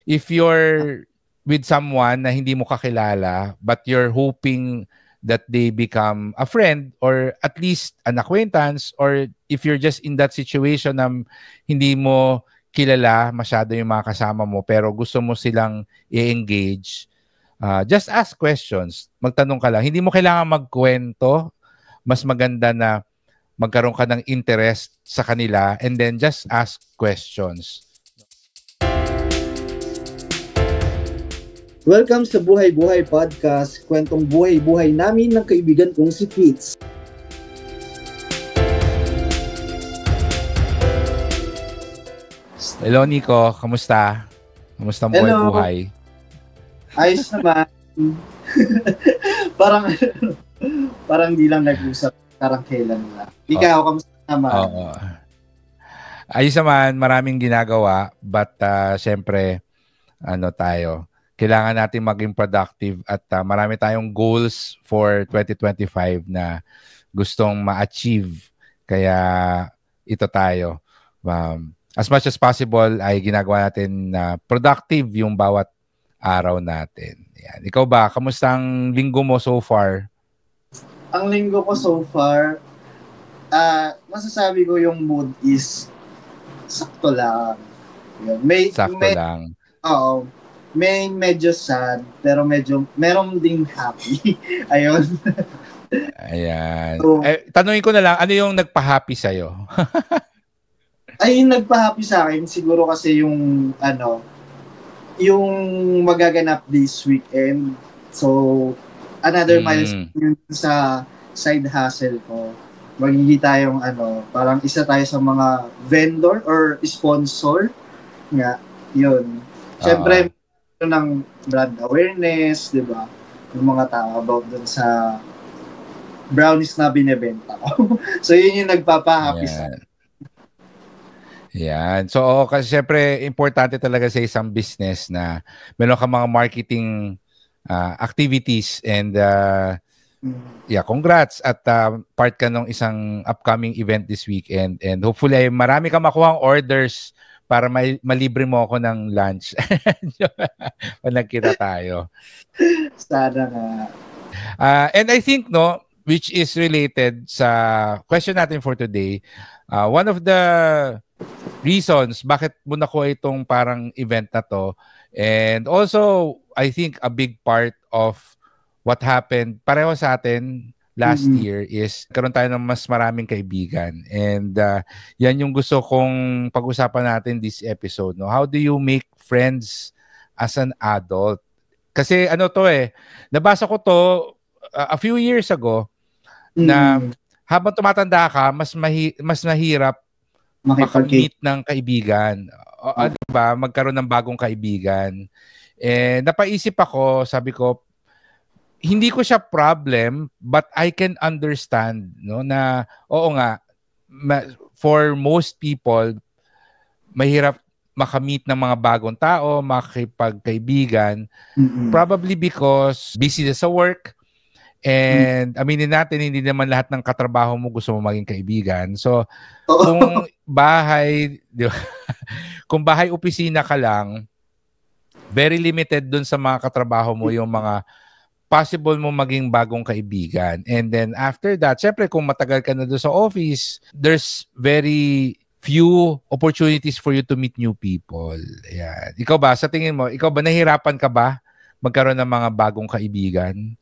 if you're with someone na hindi mo kakilala, but you're hoping that they become a friend or at least an acquaintance, or if you're just in that situation na hindi mo kilala masyado yung mga kasama mo pero gusto mo silang i-engage, just ask questions. Magtanong ka lang. Hindi mo kailangan magkwento. Mas maganda na magkaroon ka ng interest sa kanila and then just ask questions. Welcome sa Buhay Buhay Podcast, kwentong buhay-buhay namin ng kaibigan kong si Fitz. Hello Nico, kamusta? Kamusta ang buhay-buhay? Ayos naman. parang di lang nag-usap, parang kailan na. Ikaw, kamusta naman? Oo. Ayos naman, maraming ginagawa, but syempre, kailangan natin maging productive at marami tayong goals for 2025 na gustong ma-achieve. Kaya ito tayo. As much as possible ay ginagawa natin na productive yung bawat araw natin. Yan. Ikaw ba? Kamusta ang linggo mo so far? Ang linggo ko so far, masasabi ko yung mood is sakto lang. Sakto lang. Oo. May medyo sad, pero meron ding happy. Ayun. Ayan. So, tanungin ko na lang, ano yung nagpa-happy sa'yo? Yung nagpa-happy sa akin, siguro kasi yung magaganap this weekend. So, another milestone sa side hustle ko. Magiging tayong parang isa tayo sa mga vendor or sponsor. Nga, yun. Siyempre, ng brand awareness, di ba? Yung mga tao about dun sa brownies na binebenta ko. So, yun yung nagpapa-happy sa akin. Yan. So, kasi syempre, importante talaga sa isang business na meron ka mga marketing activities and congrats at part ka ng isang upcoming event this weekend and hopefully ay marami ka makuhang orders para malibre mo ako ng lunch. Pag nagkita tayo. Sana nga. And I think, which is related sa question natin for today, one of the reasons bakit mo nakuha itong parang event na to, and also, I think a big part of what happened pareho sa atin last year is karoon tayo ng mas maraming kaibigan. And yan yung gusto kong pag-usapan natin this episode. How do you make friends as an adult? Kasi nabasa ko to a few years ago na habang tumatanda ka, mas mahirap makamit ng kaibigan. Diba? Magkaroon ng bagong kaibigan. And napaisip ako, sabi ko, hindi ko siya problem, but I can understand, na oo nga, for most people, mahirap makamit ng mga bagong tao, makipagkaibigan, probably because busy sa work, and aminin natin, hindi naman lahat ng katrabaho mo gusto mo maging kaibigan. So, kung bahay opisina ka lang, very limited dun sa mga katrabaho mo yung mga possible mo maging bagong kaibigan. And then after that, syempre kung matagal ka na doon sa office, there's very few opportunities for you to meet new people. Ayan. Ikaw ba, sa tingin mo, nahihirapan ka ba magkaroon ng mga bagong kaibigan?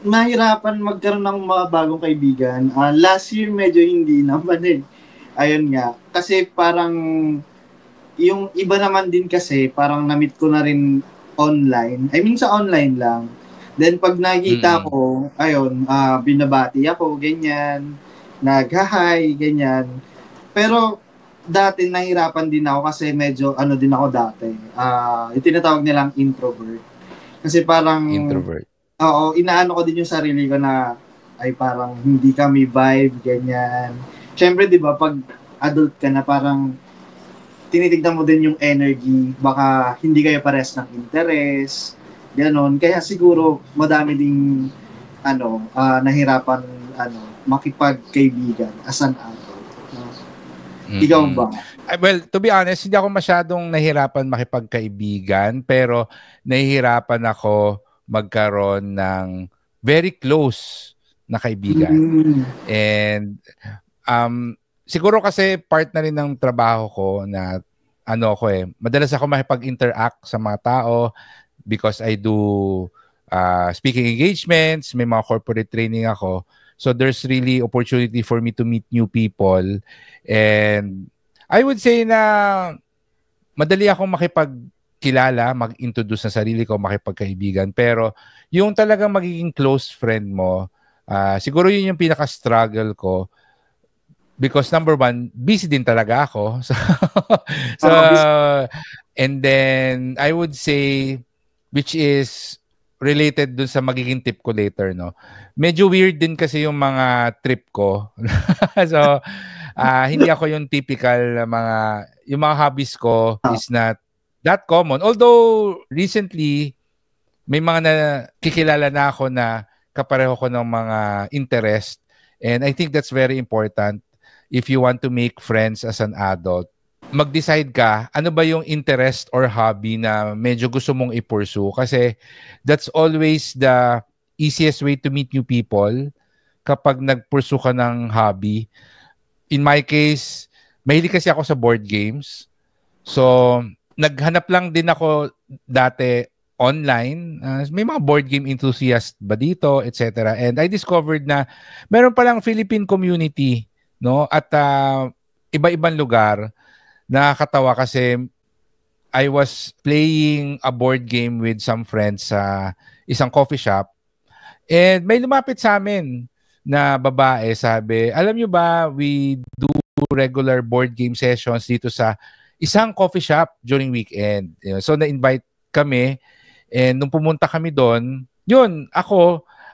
Mahirapan magkaroon ng mga bagong kaibigan. Last year medyo hindi naman Ayun nga. Kasi parang yung iba naman din kasi parang na-meet ko na rin online. I mean, sa online lang. Then, pag nakita ko, binabati ako, ganyan. Nag-hi, ganyan. Pero, dati, nahirapan din ako kasi medyo, din ako dati. Yung tinatawag nilang introvert. Kasi parang, introvert. Oo, inaano ko din yung sarili ko na, ay parang hindi kami vibe, ganyan. Siyempre, di ba, pag adult ka na parang, tinitignan mo din yung energy, baka hindi kayo pares ng interest, gano'n. Kaya siguro madami ding nahirapan makipagkaibigan as an adult. Ikaw ba? Well, to be honest, hindi ako masyadong nahihirapan makipagkaibigan, pero nahihirapan ako magkaroon ng very close na kaibigan. And siguro kasi part na rin ng trabaho ko na madalas ako makipag-interact sa mga tao because I do speaking engagements, may mga corporate training ako. So there's really opportunity for me to meet new people. And I would say na madali akong makipagkilala, mag-introduce ng sarili ko, makipagkaibigan. Pero yung talagang magiging close friend mo, siguro yun yung pinaka-struggle ko. Because number one, busy din talaga ako. So and then I would say, which is related dun sa magiging tip ko later, no? Medyo weird din kasi yung mga trip ko. So, hindi ako yung typical yung mga hobbies ko is not that common. Although, recently, may mga nakikilala na ako na kapareho ko ng mga interest. And I think that's very important if you want to make friends as an adult. Mag-decide ka, ano ba yung interest or hobby na medyo gusto mong i-pursue kasi that's always the easiest way to meet new people kapag nag-pursue ka ng hobby. In my case, mahilig kasi ako sa board games. So, naghanap lang din ako dati online. May mga board game enthusiast ba dito, etc. And I discovered na meron palang Philippine community, no? At iba-ibang lugar. Nakakatawa kasi I was playing a board game with some friends sa isang coffee shop and may lumapit sa amin na babae, sabi, alam nyo ba, we do regular board game sessions dito sa isang coffee shop during weekend. So na-invite kami and nung pumunta kami doon,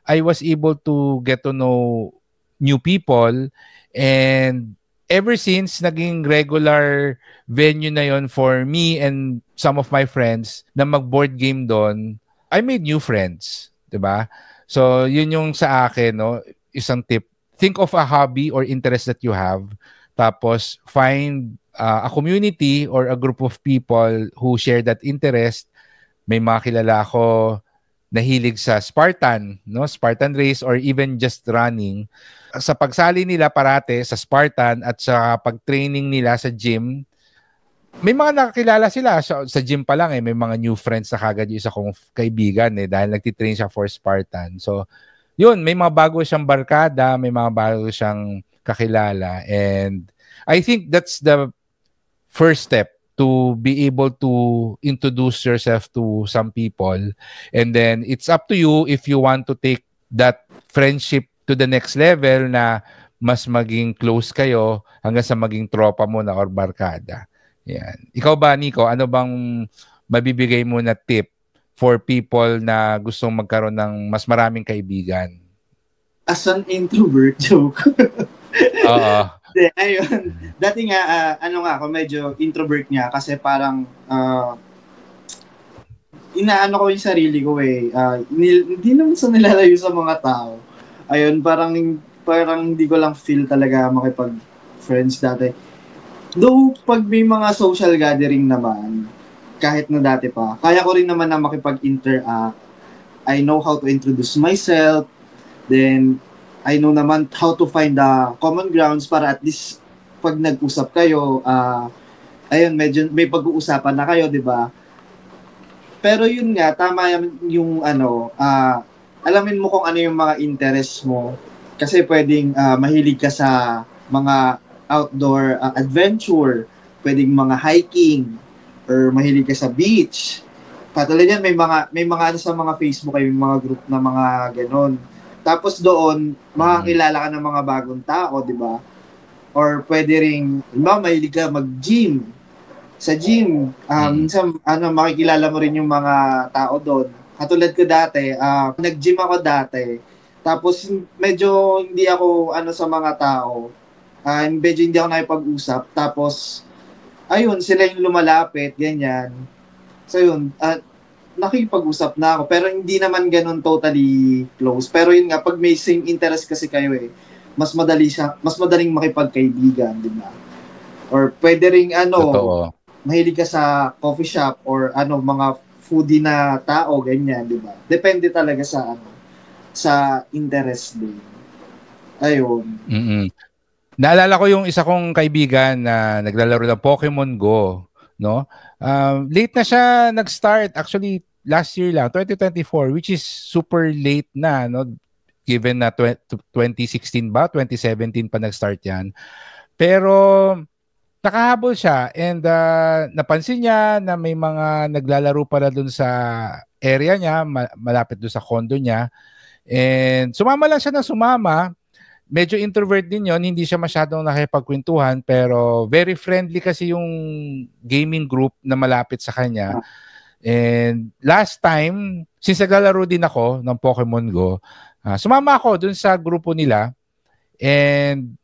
I was able to get to know new people and ever since naging regular venue na yon for me and some of my friends na mag-board game doon, I made new friends, 'di ba? So, yun yung sa akin, no, isang tip. Think of a hobby or interest that you have, tapos find a community or a group of people who share that interest. May mga kilala ako nahilig sa Spartan, no? Spartan race or even just running. Sa pagsali nila parate sa Spartan at sa pag-training nila sa gym, may mga nakakilala sila sa gym pa lang may mga new friends na kagad yung isa kong kaibigan dahil nagtitrain siya for Spartan. So, yun, may mga bago siyang barkada, may mga bago siyang kakilala and I think that's the first step to be able to introduce yourself to some people and then it's up to you if you want to take that friendship to the next level na mas maging close kayo hanggang sa maging tropa mo na or barkada. Yan. Ikaw ba, Nico, ano bang mabibigay mo na tip for people na gustong magkaroon ng mas maraming kaibigan? As an introvert, joke. Oo. Ayun. Dati nga, ako, medyo introvert nga kasi parang inaano ko yung sarili ko hindi naman sa nilalayo sa mga tao. Ayun, parang hindi ko lang feel talaga makipag-friends dati. Though, pag may mga social gathering naman, kahit na dati pa, kaya ko rin naman na makipag-interact. I know how to introduce myself. Then, I know naman how to find the common grounds para at least pag nag-usap kayo, medyo may pag-uusapan na kayo, di ba? Pero yun nga, tama yung alamin mo kung ano yung mga interest mo. Kasi pwedeng mahilig ka sa mga outdoor adventure, pwedeng mga hiking, or mahilig ka sa beach. Katulad yan, may mga sa mga Facebook, may mga group na mga ganon. Tapos doon, makakilala ka ng mga bagong tao, di ba? Or pwede ring, mahilig ka mag-gym. Sa gym, minsan, makikilala mo rin yung mga tao doon. Katulad ko dati, nag-gym ako dati. Tapos, medyo hindi ako, sa mga tao. Medyo hindi ako nakipag-usap. Tapos, ayun, sila yung lumalapit, ganyan. So, yun, nakipag-usap na ako. Pero hindi naman ganun totally close. Pero yun nga, pag may same interest kasi kayo mas madaling makipagkaibigan, di ba? Or pwede ring Totoo. mahilig ka sa coffee shop or mga foodie na tao, ganyan, di ba? Depende talaga sa interest din. Ayun. Naalala ko yung isa kong kaibigan na naglalaro ng Pokemon Go, no? Late na siya nag-start. Actually, last year lang, 2024, which is super late na, no? Given na 2016 ba, 2017 pa nag-start yan. Pero nakahabol siya and napansin niya na may mga naglalaro pala dun sa area niya, malapit dun sa condo niya. And sumama lang siya ng sumama. Medyo introvert din yon, hindi siya masyadong nakipagkwentuhan, pero very friendly kasi yung gaming group na malapit sa kanya. And last time, since naglalaro din ako ng Pokemon Go, sumama ako dun sa grupo nila. And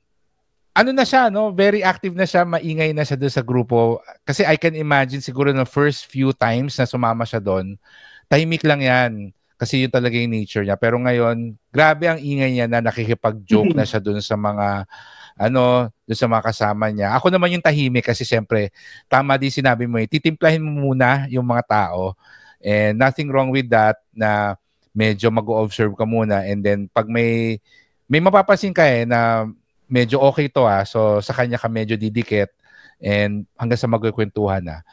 ano na siya, no? Very active na siya, maingay na siya dun sa grupo. Kasi I can imagine siguro na first few times na sumama siya doon, tahimik lang yan. Kasi yun talaga yung nature niya. Pero ngayon, grabe ang ingay niya na nakikipag-joke na siya doon sa mga doon sa mga kasama niya. Ako naman yung tahimik kasi siyempre, tama din sinabi mo, titimplahin mo muna yung mga tao. And nothing wrong with that na medyo mag-observe ka muna. And then pag may mapapansin ka na medyo okay to so sa kanya ka medyo didikit and hanggang sa magkukwentuhan na.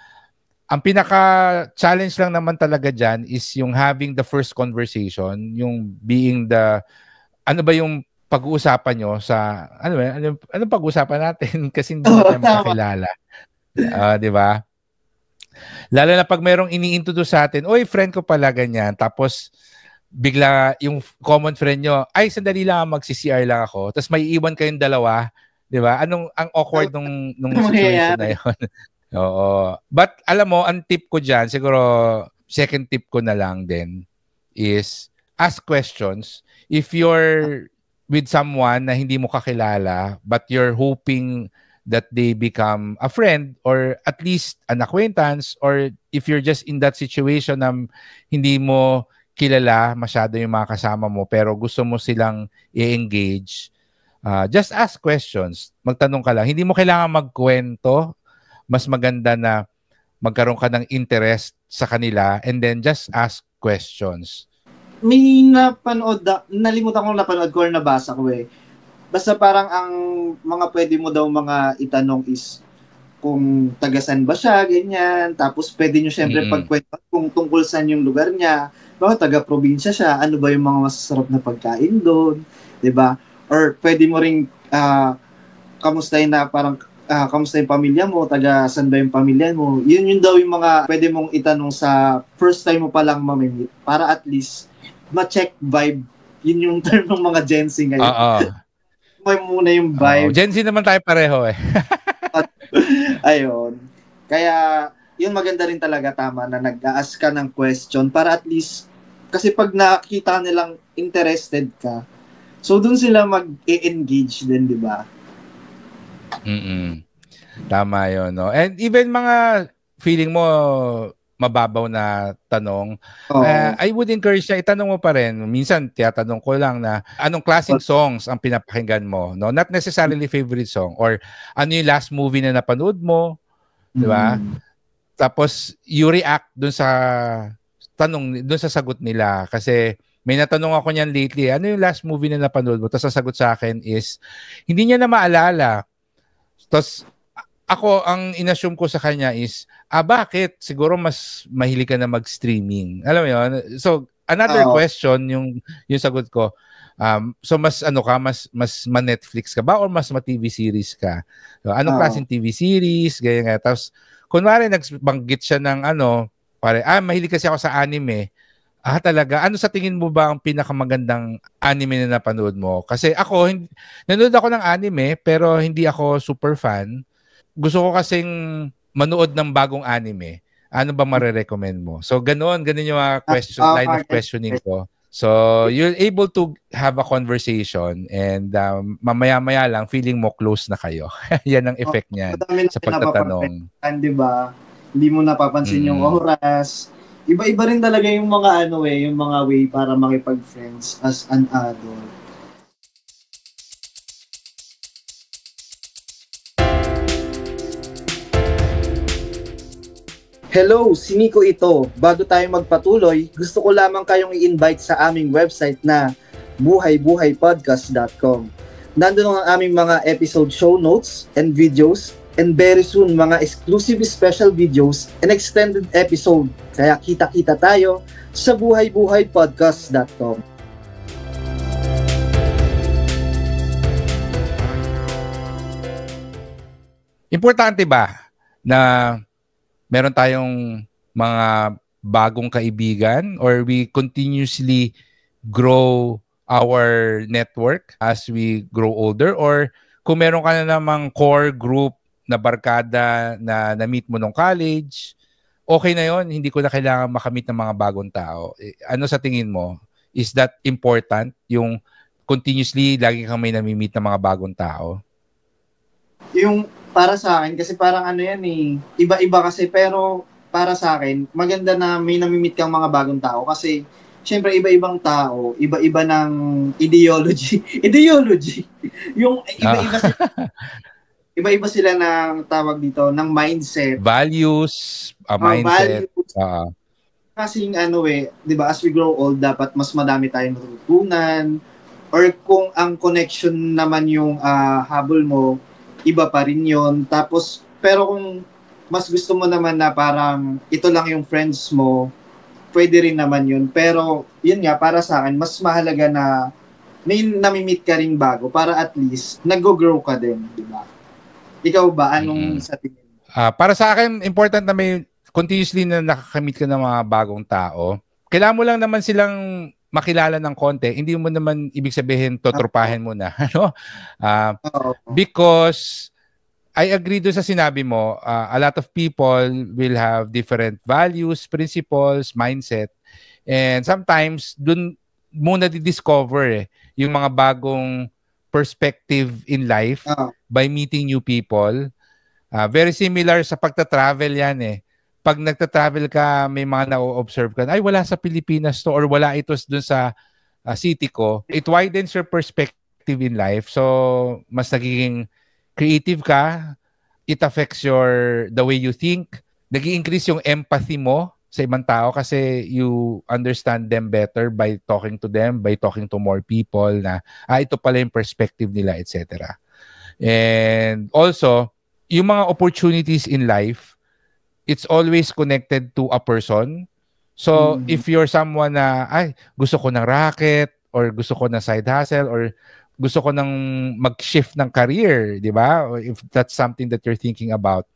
Ang pinaka-challenge lang naman talaga dyan is yung having the first conversation, yung being ano ba yung pag-uusapan nyo sa, ano pag-uusapan natin kasi hindi natin makakilala. Di ba? Lalo na pag merong ini-introduce sa atin, oy, friend ko pala ganyan, tapos bigla yung common friend nyo, ay, sandali lang, magsi-CR lang ako. Tapos may iwan kayong dalawa. Di ba? Ang awkward nung situation na yun. Oo. But alam mo, ang tip ko dyan, siguro second tip ko na lang din, is ask questions. If you're with someone na hindi mo kakilala, but you're hoping that they become a friend or at least an acquaintance, or if you're just in that situation na hindi mo kilala masyado yung mga kasama mo pero gusto mo silang i-engage, just ask questions. Magtanong ka lang. Hindi mo kailangan magkwento. Mas maganda na magkaroon ka ng interest sa kanila and then just ask questions. May nalimutan kong napanood ko or nabasa ko Basta parang ang mga pwede mo daw mga itanong is kung tagasan ba siya, ganyan. Tapos pwede nyo syempre pagkwento kung tungkol saan yung lugar niya. Baka taga-probinsya siya, ano ba yung mga masasarap na pagkain doon, 'di ba? Or pwede mo ring kamustahin na parang kamusta yung pamilya mo, taga-san ba yung pamilya mo. Yun daw yung mga pwede mong itanong sa first time mo pa lang mamimit para at least ma-check vibe. Yun yung term ng mga Gen Z ngayon. May muna yung vibe. Gen Z naman tayo pareho Ayun. Kaya yun maganda rin talaga, tama na nag-ask ka ng question para at least, kasi pag nakita nilang interested ka, so dun sila mag-e-engage din, di ba? Tama yun, no? And even mga feeling mo mababaw na tanong, I would encourage na itanong mo pa rin. Minsan, tiyatanong ko lang na anong klaseng songs ang pinapakinggan mo, no? Not necessarily favorite song, or ano yung last movie na napanood mo, di ba? Tapos, you react dun sa sagot nila. Kasi may natanong ako niyan lately, ano yung last movie na napanood mo? Tapos sasagot sa akin is, hindi niya na maalala. Tapos, ako, ang inassume ko sa kanya is, bakit? Siguro mas mahilig ka na mag-streaming. Alam mo yun? So, another question, yung sagot ko, so mas mas ma-Netflix ka ba or mas ma-TV series ka? So, anong klaseng TV series? Ganyan nga. Tapos, kunwari, nagbanggit siya ng mahilig kasi ako sa anime. Talaga? Ano sa tingin mo ba ang pinakamagandang anime na napanood mo? Kasi ako, nanood ako ng anime, pero hindi ako super fan. Gusto ko kasing manood ng bagong anime. Ano ba marerecommend mo? So, ganun yung mga line of questioning ko. So, you're able to have a conversation and mamaya-maya lang, feeling mo close na kayo. Yan ang effect niyan sa pagtatanong. Diba? Hindi mo napapansin yung oras. Iba-iba rin talaga yung mga yung mga way para makipag-friends as an adult. Hello, si Nico ito. Bago tayo magpatuloy, gusto ko lamang kayong i-invite sa aming website na buhaybuhaypodcast.com. Nandun ang aming mga episode show notes and videos, and very soon mga exclusive special videos and extended episode. Kaya kita-kita tayo sa buhaybuhaypodcast.com. Importante ba na meron tayong mga bagong kaibigan, or we continuously grow our network as we grow older? Or kung meron ka na namang core group na barkada na na-meet mo nung college, okay na yon, hindi ko na kailangan makamit ng mga bagong tao. Ano sa tingin mo? Is that important? Yung continuously lagi kang may nami-meet ng mga bagong tao? Yung para sa akin, kasi parang ano yan eh, iba-iba kasi, pero para sa akin, maganda na may namimit kang mga bagong tao kasi syempre iba-ibang tao, iba-iba ng ideology. Ideology. Yung iba-iba sila, iba-iba sila ng tawag dito, ng mindset. Values, mindset. Values. Kasing ano eh, 'di ba, as we grow old, dapat mas madami tayong natutunan, or kung ang connection naman yung habol mo, iba pa rin yun. Tapos, pero kung mas gusto mo naman na parang ito lang yung friends mo, pwede rin naman yun. Pero, yun nga, para sa akin, mas mahalaga na may namimit ka rin bago para at least nag-grow ka din, di ba? Ikaw ba? Anong sa tingin? Para sa akin, important na may continuously na nakakamit ka ng mga bagong tao. Kailangan mo lang naman silang makilala ng konti, hindi mo naman ibig sabihin totrupahin mo na, ano? Because I agree doon sa sinabi mo, a lot of people will have different values, principles, mindset, and sometimes doon muna di-discover yung mga bagong perspective in life by meeting new people. Very similar sa pagta-travel yan eh. Pag nagta-travel ka, may mga na-observe ka, ay wala sa Pilipinas to, or wala ito dun sa city ko. It widens your perspective in life. So, mas nagiging creative ka. It affects the way you think. Nag-i-increase yung empathy mo sa ibang tao kasi you understand them better by talking to them, by talking to more people na, ito pala yung perspective nila, etc. And also, yung mga opportunities in life, it's always connected to a person. So, if you're someone na, gusto ko ng racket, or gusto ko ng side hustle, or gusto ko ng mag-shift ng career, di ba? If that's something that you're thinking about,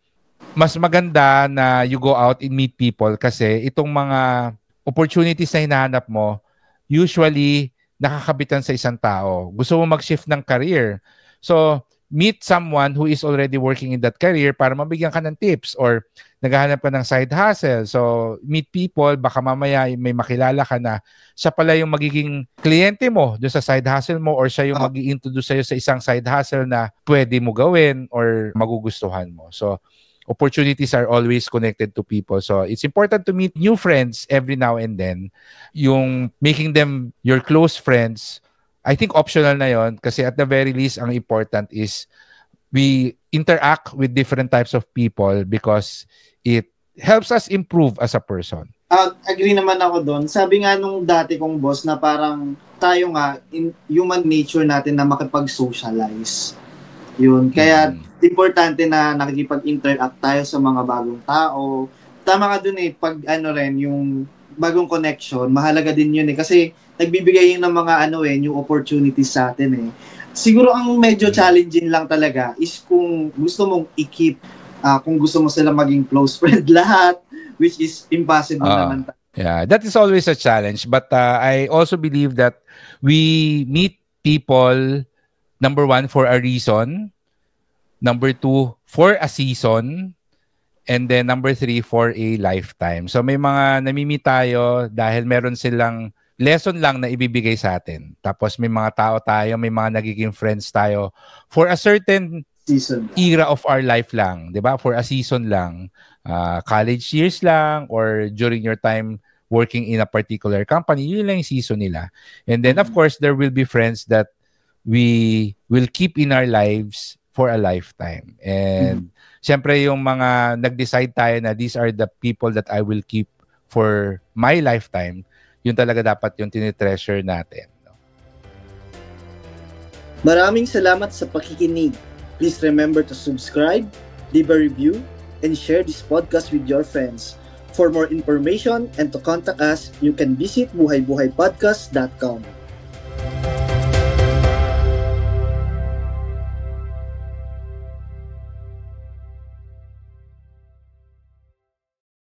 mas maganda na you go out and meet people kasi itong mga opportunities na hinahanap mo, usually, nakakabitan sa isang tao. Gusto mo mag-shift ng career. So, meet someone who is already working in that career para mabigyan ka ng tips, or naghahanap ka ng side hustle. So, meet people, baka mamaya may makilala ka na siya pala yung magiging kliyente mo doon sa side hustle mo, or siya yung mag-i-introduce sa'yo sa isang side hustle na pwede mo gawin or magugustuhan mo. So, opportunities are always connected to people. So, it's important to meet new friends every now and then. Yung making them your close friends, I think optional na yon, kasi at the very least, ang important is we interact with different types of people because it helps us improve as a person. Agree naman ako doon. Sabi nga nung dati kong boss na parang tayo nga, in human nature natin na makipag-socialize. Yun. Kaya importante na nakikipag-interact tayo sa mga bagong tao. Tama ka dun pag yung bagong connection, mahalaga din yun kasi nagbibigay yun ng mga new opportunities sa atin Siguro ang medyo challenging lang talaga is kung gusto mong i-keep, kung gusto mo sila maging close friend lahat, which is impossible naman. Yeah, that is always a challenge. But I also believe that we meet people, number one, for a reason. Number two, for a season. And then number three, for a lifetime. So may mga namimit tayo dahil meron silang lesson lang na ibibigay sa atin. Tapos may mga tao tayo, may mga nagiging friends tayo for a certain season, era of our life lang. Diba? For a season lang. College years lang, or during your time working in a particular company, yun lang yung season nila. And then of course, there will be friends that we will keep in our lives for a lifetime. And Siyempre yung mga nag-decide tayo na these are the people that I will keep for my lifetime, yun talaga dapat yung tinitreasure natin. Maraming salamat sa pakikinig. Please remember to subscribe, leave a review, and share this podcast with your friends. For more information and to contact us, you can visit buhaybuhaypodcast.com.